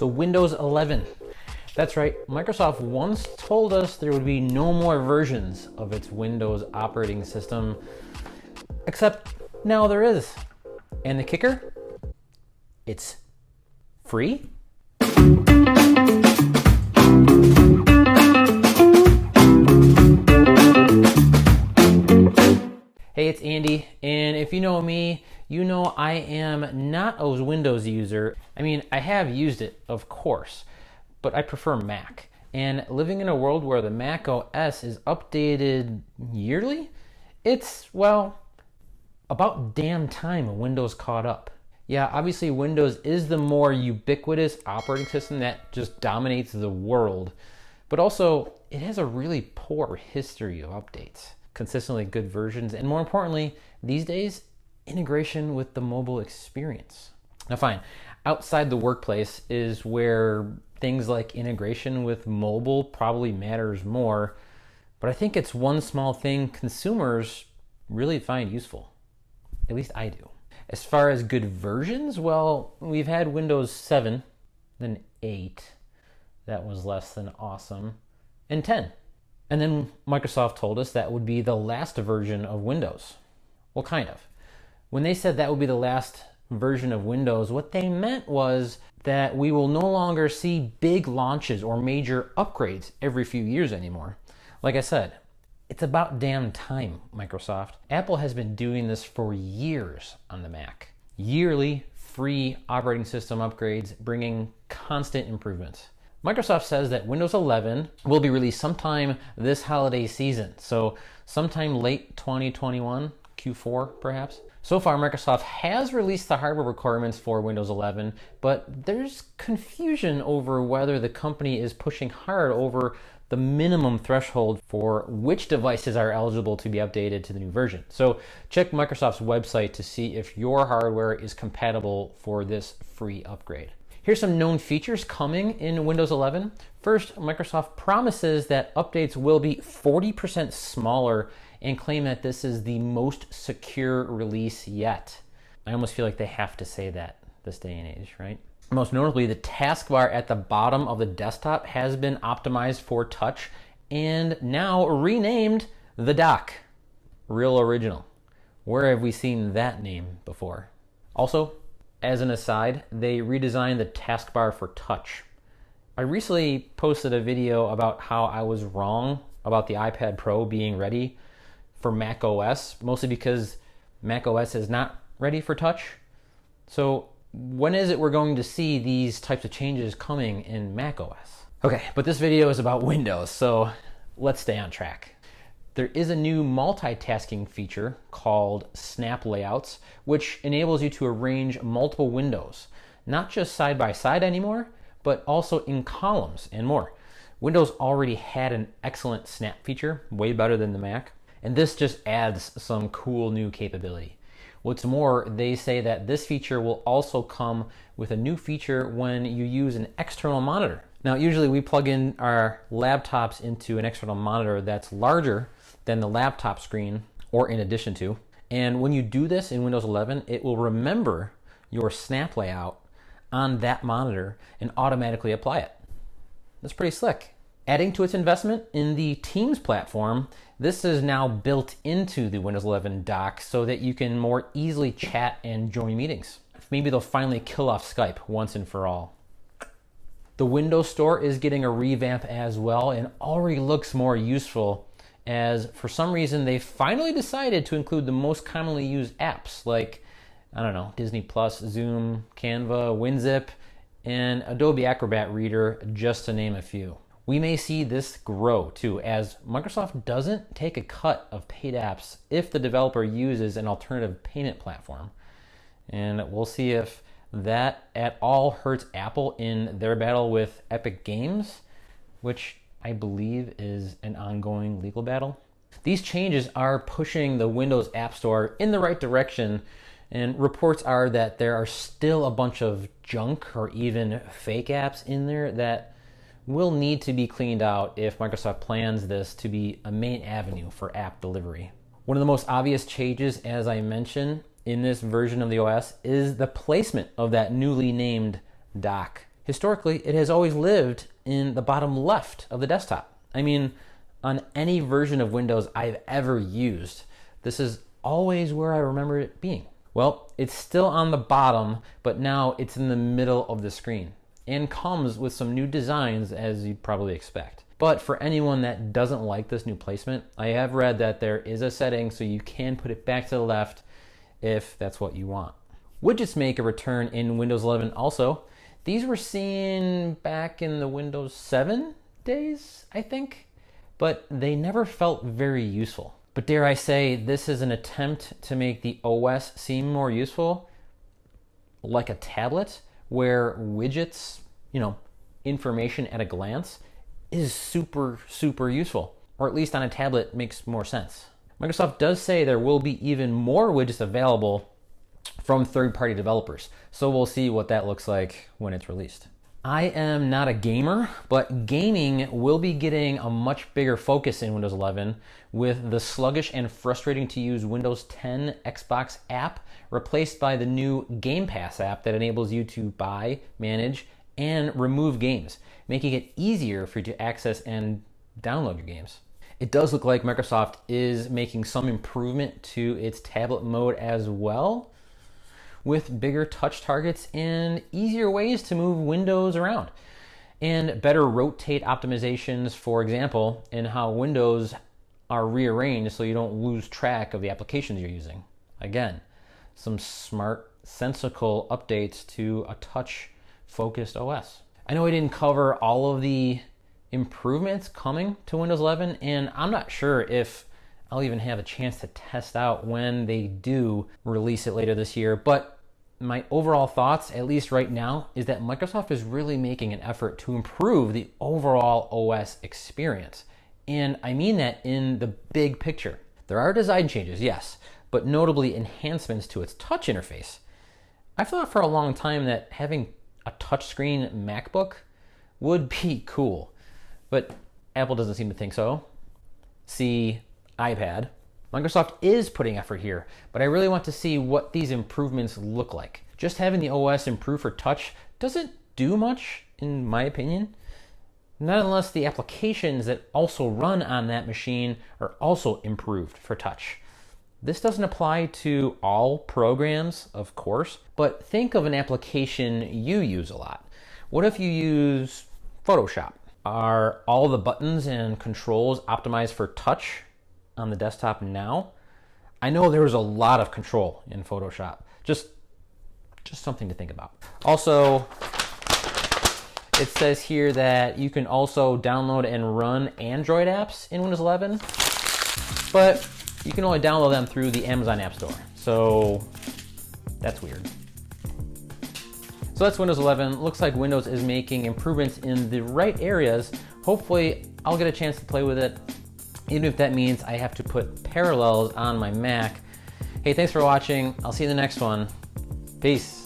So Windows 11. That's right, Microsoft once told us there would be no more versions of its Windows operating system, except now there is. And the kicker? It's free? Hey, it's Andy, and if you know me, you know I am not a Windows user. I mean, I have used it, of course, but I prefer Mac. And living in a world where the Mac OS is updated yearly, it's, well, about damn time Windows caught up. Yeah, obviously Windows is the more ubiquitous operating system that just dominates the world, but also it has a really poor history of updates, consistently good versions, and more importantly, these days, integration with the mobile experience. Now fine, outside the workplace is where things like integration with mobile probably matters more, but I think it's one small thing consumers really find useful. At least I do. As far as good versions, well, we've had Windows 7, then 8, that was less than awesome, and 10. And then Microsoft told us that would be the last version of Windows. Well, kind of. When they said that would be the last version of Windows, what they meant was that we will no longer see big launches or major upgrades every few years anymore. Like I said, it's about damn time, Microsoft. Apple has been doing this for years on the Mac. Yearly free operating system upgrades, bringing constant improvements. Microsoft says that Windows 11 will be released sometime this holiday season. So sometime late 2021, Q4 perhaps. So far, Microsoft has released the hardware requirements for Windows 11, but there's confusion over whether the company is pushing hard over the minimum threshold for which devices are eligible to be updated to the new version. So check Microsoft's website to see if your hardware is compatible for this free upgrade. Here's some known features coming in Windows 11. First, Microsoft promises that updates will be 40% smaller and claim that this is the most secure release yet. I almost feel like they have to say that this day and age, right? Most notably, the taskbar at the bottom of the desktop has been optimized for touch and now renamed the dock. Real original. Where have we seen that name before? Also, as an aside, they redesigned the taskbar for touch. I recently posted a video about how I was wrong about the iPad Pro being ready for Mac OS, mostly because Mac OS is not ready for touch. So when is it we're going to see these types of changes coming in Mac OS? Okay, but this video is about Windows, so let's stay on track. There is a new multitasking feature called Snap Layouts, which enables you to arrange multiple windows, not just side by side anymore, but also in columns and more. Windows already had an excellent snap feature, way better than the Mac, and this just adds some cool new capability. What's more, they say that this feature will also come with a new feature when you use an external monitor. Now, usually we plug in our laptops into an external monitor that's larger than the laptop screen, or in addition to. And when you do this in Windows 11, it will remember your snap layout on that monitor and automatically apply it. That's pretty slick. Adding to its investment in the Teams platform, this is now built into the Windows 11 dock so that you can more easily chat and join meetings. Maybe they'll finally kill off Skype once and for all. The Windows Store is getting a revamp as well and already looks more useful, as for some reason they finally decided to include the most commonly used apps like, I don't know, Disney Plus, Zoom, Canva, WinZip, and Adobe Acrobat Reader, just to name a few. We may see this grow too, as Microsoft doesn't take a cut of paid apps if the developer uses an alternative payment platform. And we'll see if that at all hurts Apple in their battle with Epic Games, which I believe is an ongoing legal battle. These changes are pushing the Windows App Store in the right direction, and reports are that there are still a bunch of junk or even fake apps in there that will need to be cleaned out if Microsoft plans this to be a main avenue for app delivery. One of the most obvious changes, as I mentioned, in this version of the OS is the placement of that newly named dock. Historically, it has always lived in the bottom left of the desktop. I mean, on any version of Windows I've ever used, this is always where I remember it being. Well, it's still on the bottom, but now it's in the middle of the screen and comes with some new designs, as you'd probably expect. But for anyone that doesn't like this new placement, I have read that there is a setting so you can put it back to the left if that's what you want. Widgets make a return in Windows 11 also. These were seen back in the Windows 7 days, I think, but they never felt very useful. But dare I say, this is an attempt to make the OS seem more useful, like a tablet, where widgets, information at a glance, is super, super useful. Or at least on a tablet makes more sense. Microsoft does say there will be even more widgets available from third-party developers, so we'll see what that looks like when it's released. I am not a gamer, but gaming will be getting a much bigger focus in Windows 11 with the sluggish and frustrating to use Windows 10 Xbox app replaced by the new Game Pass app that enables you to buy, manage, and remove games, making it easier for you to access and download your games. It does look like Microsoft is making some improvement to its tablet mode as well, with bigger touch targets and easier ways to move windows around, and better rotate optimizations, for example, in how windows are rearranged so you don't lose track of the applications you're using. Again, some smart, sensical updates to a touch-focused OS. I know I didn't cover all of the improvements coming to Windows 11, and I'm not sure if I'll even have a chance to test out when they do release it later this year, but my overall thoughts, at least right now, is that Microsoft is really making an effort to improve the overall OS experience. And I mean that in the big picture. There are design changes, yes, but notably enhancements to its touch interface. I've thought for a long time that having a touchscreen MacBook would be cool, but Apple doesn't seem to think so. See iPad. Microsoft is putting effort here, but I really want to see what these improvements look like. Just having the OS improve for touch doesn't do much, in my opinion. Not unless the applications that also run on that machine are also improved for touch. This doesn't apply to all programs, of course, but think of an application you use a lot. What if you use Photoshop? Are all the buttons and controls optimized for touch on the desktop now? I know there was a lot of control in Photoshop. Just something to think about. Also, it says here that you can also download and run Android apps in Windows 11, but you can only download them through the Amazon App Store. So that's weird. So that's Windows 11. Looks like Windows is making improvements in the right areas. Hopefully I'll get a chance to play with it, even if that means I have to put Parallels on my Mac. Hey, thanks for watching. I'll see you in the next one. Peace.